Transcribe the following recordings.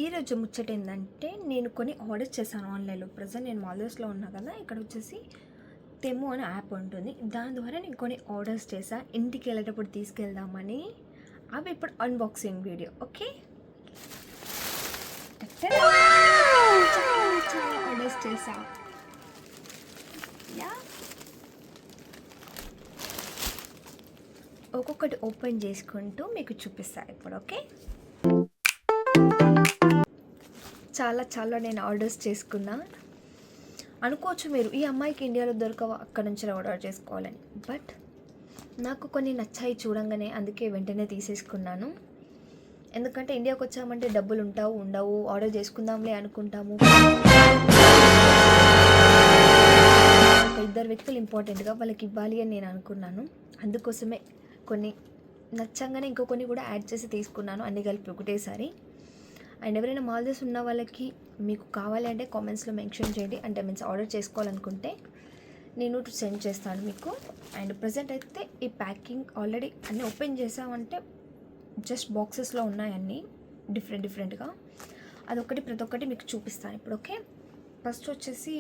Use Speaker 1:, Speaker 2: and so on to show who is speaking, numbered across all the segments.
Speaker 1: ఈరోజు ముచ్చట ఏంటంటే నేను కొన్ని ఆర్డర్ చేశాను ఆన్లైన్లో. ప్రజెంట్ నేను మాల్దీవ్స్లో ఉన్నా కదా, ఇక్కడ వచ్చేసి తెము అనే యాప్ ఉంటుంది. దాని ద్వారా నేను కొన్ని ఆర్డర్స్ చేశా, ఇంటికి వెళ్ళేటప్పుడు తీసుకెళ్దామని. అవి ఇప్పుడు అన్బాక్సింగ్ వీడియో. ఓకే, చాలా ఆర్డర్స్ చేశా. యా, ఒక్కొక్కటి ఓపెన్ చేసుకుంటూ మీకు చూపిస్తాను ఇప్పుడు. ఓకే, చాలా నేను ఆర్డర్స్ చేసుకున్నా. అనుకోవచ్చు మీరు, ఈ అమ్మాయికి ఇండియాలో దొరకవా, అక్కడ నుంచి ఆర్డర్ చేసుకోవాలని. బట్ నాకు కొన్ని నచ్చాయి చూడంగానే, అందుకే వెంటనే తీసేసుకున్నాను. ఎందుకంటే ఇండియాకి వచ్చామంటే డబ్బులు ఉండవు, ఆర్డర్ చేసుకుందాంలే అనుకుంటాము. ఒక ఇద్దరు వ్యక్తులు ఇంపార్టెంట్గా వాళ్ళకి ఇవ్వాలి అని నేను అనుకున్నాను. అందుకోసమే కొన్ని నచ్చంగానే ఇంకో కొన్ని కూడా యాడ్ చేసి తీసుకున్నాను, అన్ని కలిపి ఒకటేసారి. అండ్ ఎవరైనా మాల్దీవ్స్ ఉన్న వాళ్ళకి మీకు కావాలి అంటే కామెంట్స్లో మెన్షన్ చేయండి. అంటే మీన్స్ ఆర్డర్ చేసుకోవాలనుకుంటే నేను సెండ్ చేస్తాను మీకు. అండ్ ప్రజెంట్ అయితే ఈ ప్యాకింగ్ ఆల్రెడీ అన్నీ ఓపెన్ చేసామంటే జస్ట్ బాక్సెస్లో ఉన్నాయి అన్నీ డిఫరెంట్గా. అదొకటి ప్రతి ఒక్కటి మీకు చూపిస్తాను ఇప్పుడు. ఓకే, ఫస్ట్ వచ్చేసి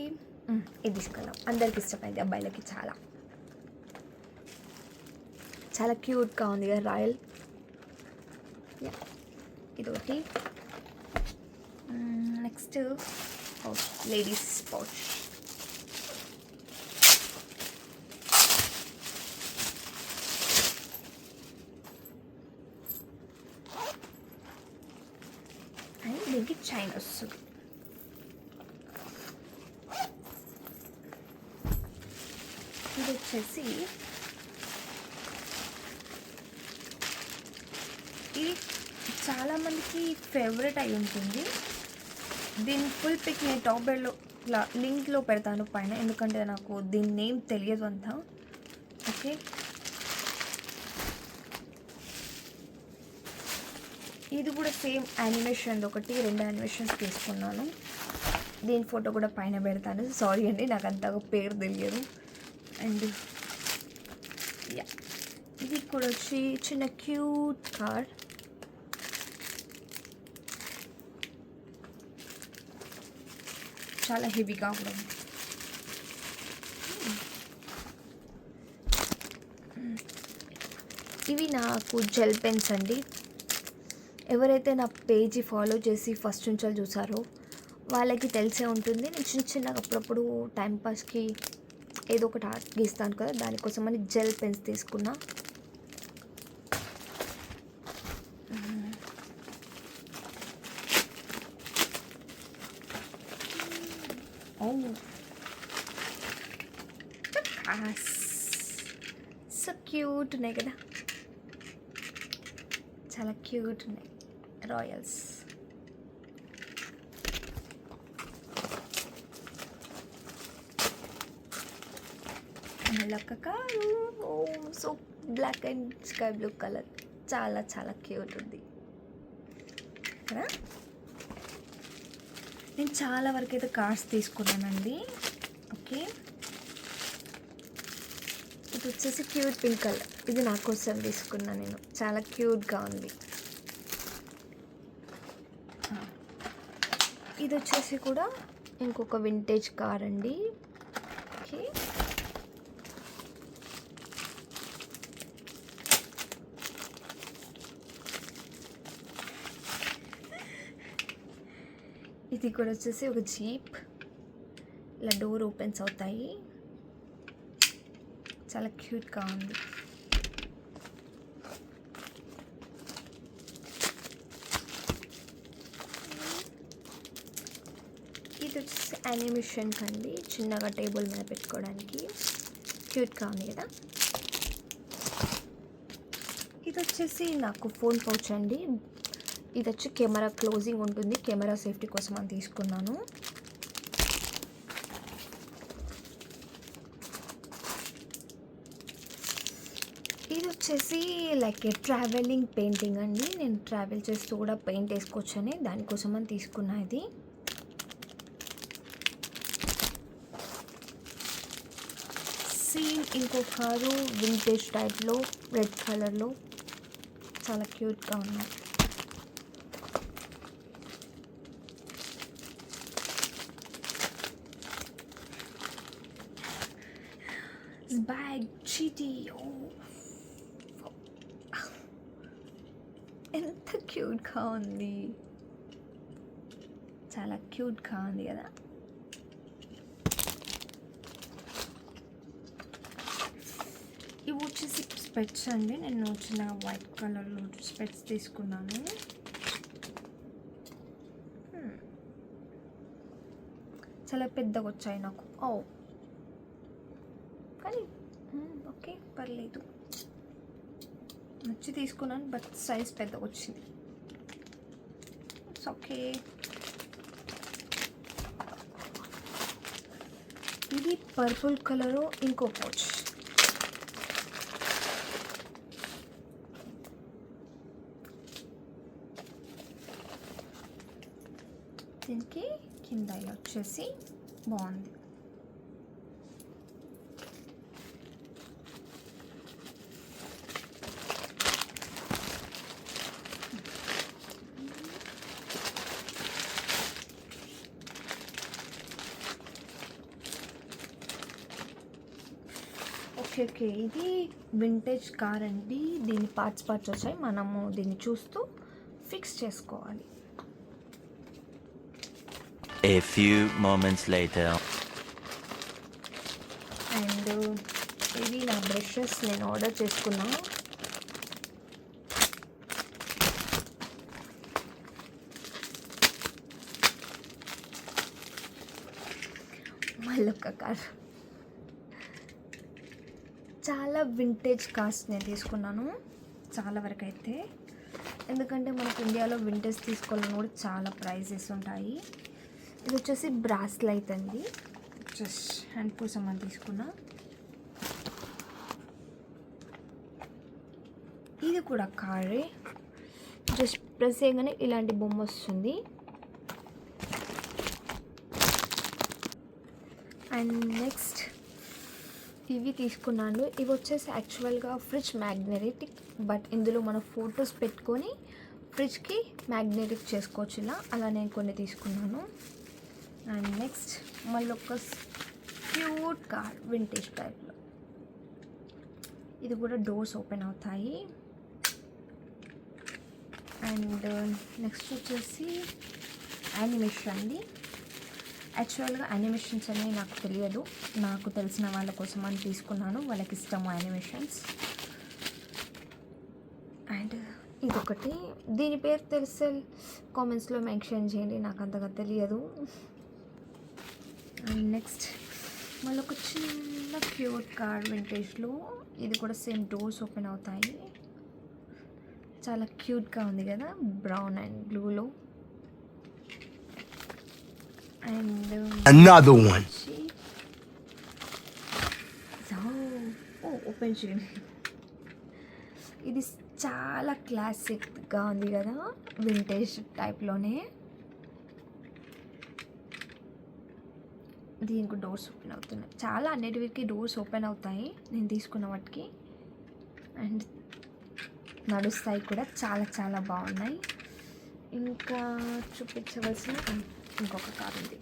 Speaker 1: ఇది తీసుకెళ్ళాం. అందరికి ఇష్టమైంది, అబ్బాయిలకి చాలా క్యూట్గా ఉంది కదా, రాయల్. ఇదొకటి. Next ladies pouch. అండ్ దీనికి చైన్ వస్తుంది. ఇది వచ్చేసి ఇది చాలామందికి ఫేవరెట్ అయి ఉంటుంది. దీని ఫుల్ పిక్ నేను టాప్లో లింక్లో పెడతాను పైన, ఎందుకంటే నాకు దీని నేమ్ తెలియదు అంతా. ఓకే, ఇది కూడా సేమ్ యానిమేషన్, ఒకటి 2 యానిమేషన్స్ తీసుకున్నాను. దీని ఫోటో కూడా పైన పెడతాను. సారీ అండి, నాకు అంతగా పేరు తెలియదు. అండ్ ఇది కూడా వచ్చి చిన్న క్యూట్ కార్. చాలా హెవీగా కూడా ఉంది. ఇవి నాకు జెల్ పెన్స్ అండి. ఎవరైతే నా పేజీ ఫాలో చేసి ఫస్ట్ నుంచి చూసారో వాళ్ళకి తెలిసే ఉంటుంది. నేను చిన్నగా అప్పుడప్పుడు టైంపాస్కి ఏదో ఒకటి ఆర్ట్ గీస్తాను కదా, దానికోసం అని జెల్ పెన్స్ తీసుకున్నా. సో క్యూట్ ఉన్నాయి కదా, చాలా క్యూట్ ఉన్నాయి. రాయల్స్. మళ్ళీ ఒక car. So black and sky blue colour, చాలా క్యూట్ ఉంది కదా. నేను చాలా వరకు అయితే కార్స్ తీసుకున్నానండి. ఓకే, ఇది వచ్చేసి క్యూట్ పింక్ కలర్. ఇది నా కోసం తీసుకున్నాను నేను, చాలా క్యూట్గా ఉంది. ఇది వచ్చేసి కూడా ఇంకొక వింటేజ్ కార్ అండి. ఓకే, ఇది కూడా వచ్చేసి ఒక జీప్. ఇలా డోర్ ఓపెన్స్ అవుతాయి, చాలా క్యూట్గా ఉంది. ఇది వచ్చేసి యానిమేషన్ కండి, చిన్నగా టేబుల్ మీద పెట్టుకోవడానికి క్యూట్గా ఉంది కదా. ఇది వచ్చేసి నాకు ఫోన్ పౌచ్ అండి. ఇది వచ్చి కెమెరా క్లోజింగ్ ఉంటుంది, కెమెరా సేఫ్టీ కోసం అని తీసుకున్నాను. ఇది వచ్చేసి లైక్ ట్రావెలింగ్ పెయింటింగ్ అండి. నేను ట్రావెల్ చేస్తూ కూడా పెయింట్ వేసుకోవచ్చని దానికోసం అని తీసుకున్నా. ఇది సేమ్ ఇంకో కారు వింటేజ్ టైప్లో రెడ్ కలర్లో చాలా క్యూట్గా ఉన్నాయి. బ్యాగ్ చీటీ. ఎంత క్యూట్గా ఉంది, చాలా క్యూట్గా ఉంది కదా. ఇవి వచ్చేసి స్పెట్స్ అండి. నేను వచ్చిన వైట్ కలర్లో స్పెట్స్ తీసుకున్నాను. చాలా పెద్దగా వచ్చాయి నాకు. కానీ ఓకే, పర్లేదు, నచ్చి తీసుకున్నాను. బట్ సైజ్ పెద్దగా వచ్చింది. It's okay. ఇది పర్పుల్ కలరు, ఇంకో పౌచ్. దీనికి కింద ఇలా వచ్చేసి బాగుంది. ఓకే, ఇది వింటేజ్ కార్ అండి. దీని పార్ట్స్ వచ్చాయి. మనము దీన్ని చూస్తూ ఫిక్స్ చేసుకోవాలి.
Speaker 2: A few moments later.
Speaker 1: And ఇవి నా బ్రషెస్ నేను ఆర్డర్ చేసుకున్నా. మళ్ళొక్క కార్. చాలా వింటేజ్ కార్స్ నేను తీసుకున్నాను చాలా వరకు అయితే. ఎందుకంటే మనకు ఇండియాలో వింటేజ్ తీసుకోవాలని కూడా చాలా ప్రైజెస్ ఉంటాయి. ఇది వచ్చేసి బ్రాస్లైట్ అండి. జస్ట్ హ్యాండ్ కోసం అని తీసుకున్నా. ఇది కూడా కారే. జస్ట్ ప్రెస్ చేయగానే ఇలాంటి బొమ్మ వస్తుంది. అండ్ నెక్స్ట్ ఇవి తీసుకున్నాను. ఇవి వచ్చేసి యాక్చువల్గా ఫ్రిడ్జ్ మ్యాగ్నెటిక్, బట్ ఇందులో మన ఫొటోస్ పెట్టుకొని ఫ్రిడ్జ్కి మ్యాగ్నెటిక్ చేసుకోవచ్చు ఇలా. అలా నేను కొన్ని తీసుకున్నాను. అండ్ నెక్స్ట్ మళ్ళీ ఒక క్యూట్ కార్ వింటేజ్ టైప్లో. ఇది కూడా డోర్స్ ఓపెన్ అవుతాయి. అండ్ నెక్స్ట్ వచ్చేసి యానిమేషన్ అండి. యాక్చువల్గా యానిమేషన్స్ అనేవి నాకు తెలియదు, నాకు తెలిసిన వాళ్ళ కోసం అని తీసుకున్నాను. వాళ్ళకి ఇష్టము యానిమేషన్స్. అండ్ ఇదొకటి, దీని పేరు తెలిసే కామెంట్స్లో మెన్షన్ చేయండి, నాకు అంతగా తెలియదు. అండ్ నెక్స్ట్ మళ్ళీ ఒక చిన్న క్యూట్ కార్ వింటేజ్లో. ఇది కూడా సేమ్ డోర్స్ ఓపెన్ అవుతాయి. చాలా క్యూట్గా ఉంది కదా, బ్రౌన్ అండ్ బ్లూలో. And
Speaker 3: another one.
Speaker 1: ఓపెన్ చేయండి. ఇది చాలా క్లాసిక్గా ఉంది కదా, వింటేజ్ టైప్లోనే. దీనికి డోర్స్ ఓపెన్ అవుతున్నాయి. చాలా అన్నిటికి డోర్స్ ఓపెన్ అవుతాయి నేను తీసుకున్న వాటికి. అండ్ నడుస్తాయి కూడా, చాలా చాలా బాగున్నాయి. ఇంకా చూపించవలసిన ఇంకొక కార్ ఉంది.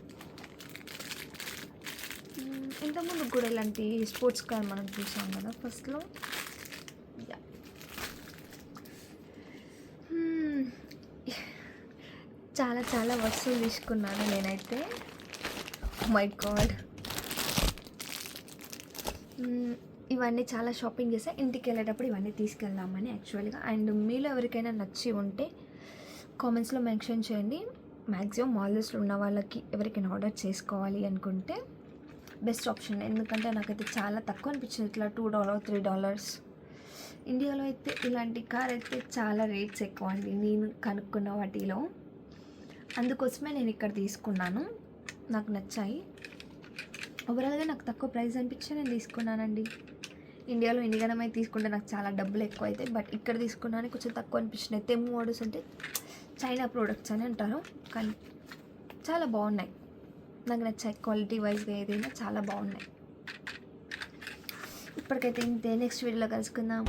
Speaker 1: ఇంతకుముందు కూడా ఇలాంటి స్పోర్ట్స్ కార్ మనం చూసాం కదా ఫస్ట్లో. చాలా చాలా వస్తువులు తీసుకున్నాను నేనైతే. మై గాడ్, ఇవన్నీ చాలా షాపింగ్ చేసా. ఇంటికి వెళ్ళేటప్పుడు ఇవన్నీ తీసుకెళ్దామని యాక్చువల్గా. అండ్ మీలో ఎవరికైనా నచ్చి ఉంటే కామెంట్స్లో మెన్షన్ చేయండి. మ్యాక్సిమం మాల్స్లో ఉన్న వాళ్ళకి ఎవరికైనా ఆర్డర్ చేసుకోవాలి అనుకుంటే బెస్ట్ ఆప్షన్. ఎందుకంటే నాకైతే చాలా తక్కువ అనిపించింది, ఇట్లా $2 $3. ఇండియాలో అయితే ఇలాంటి కార్ అయితే చాలా రేట్స్ ఎక్కువ అండి నేను కనుక్కున్న వాటిలో. అందుకోసమే నేను ఇక్కడ తీసుకున్నాను, నాకు నచ్చాయి. ఓవరాల్గా నాకు తక్కువ ప్రైస్ అనిపించి నేను తీసుకున్నానండి. ఇండియాలో ఇండియానమై తీసుకుంటే నాకు చాలా డబ్బులు ఎక్కువ అవుతాయి, బట్ ఇక్కడ తీసుకున్నాను కొంచెం తక్కువ అనిపించినాయి. తెమ్ మోడల్స్ అంటే చైనా ప్రోడక్ట్స్ అని అంటారు, కానీ చాలా బాగున్నాయి, నాకు నచ్చాయి. క్వాలిటీ వైజ్గా ఏదైనా చాలా బాగున్నాయి. ఇప్పటికైతే ఇంతే, నెక్స్ట్ వీడియోలో కలుసుకుందాం.